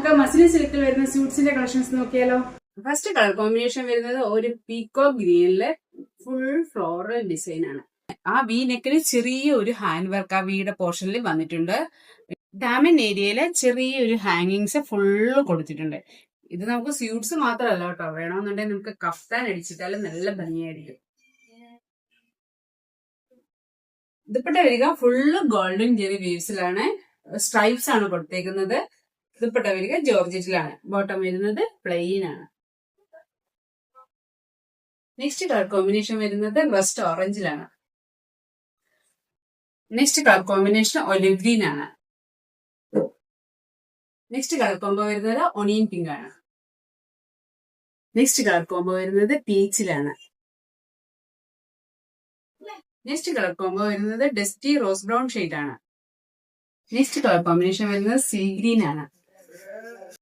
നമുക്ക് മസ്ലിൻ സിൽക്കിൽ വരുന്ന സ്യൂട്ട്സിന്റെ കളക്ഷൻസ് നോക്കിയാലോ. ഫസ്റ്റ് കളർ കോമ്പിനേഷൻ വരുന്നത് ഒരു പീക്കോ ഗ്രീനിലെ ഫുൾ ഫ്ലോറൽ ഡിസൈൻ ആണ്. ആ വി നെക്കിന് ചെറിയ ഒരു ഹാൻഡ് വർക്ക് ആ വീയുടെ പോർഷനിൽ വന്നിട്ടുണ്ട്. ഡാമൻ ഏരിയയില് ചെറിയൊരു ഹാങ്ങിങ്സ് ഫുള്ള് കൊടുത്തിട്ടുണ്ട്. ഇത് നമുക്ക് സ്യൂട്ട്സ് മാത്രമല്ല കേട്ടോ, വേണമെന്നുണ്ടെങ്കിൽ നമുക്ക് കഫ്താൻ അടിച്ചിട്ടാലും നല്ല ഭംഗിയായിരിക്കും. ദുപ്പട്ട വരിക ഫുള്ള് ഗോൾഡൻ ജെറി വീവ്സിലാണ്, സ്ട്രൈപ്സ് ആണ് കൊടുത്തേക്കുന്നത്. ദുപ്പട്ട വരിക ജോർജറ്റിലാണ്, ബോട്ടം വരുന്നത് പ്ലെയിൻ ആണ്. നെക്സ്റ്റ് കളർ കോമ്പിനേഷൻ വരുന്നത് റസ്റ്റ് ഓറഞ്ചിലാണ്. Next colour combination olive green ആണ്. നെക്സ്റ്റ് കളർ കോംബോ വരുന്നത് ഒണിയൻ പിങ്ക് ആണ്. നെക്സ്റ്റ് കളർ കോംബോ വരുന്നത് പീച്ചിലാണ്. നെക്സ്റ്റ് കളർ കോംബോ വരുന്നത് ഡസ്റ്റി റോസ് ബ്രൗൺ ഷെയ്ഡ് ആണ്. നെക്സ്റ്റ് കളർ കോമ്പിനേഷൻ വരുന്നത് സീ ഗ്രീൻ ആണ്.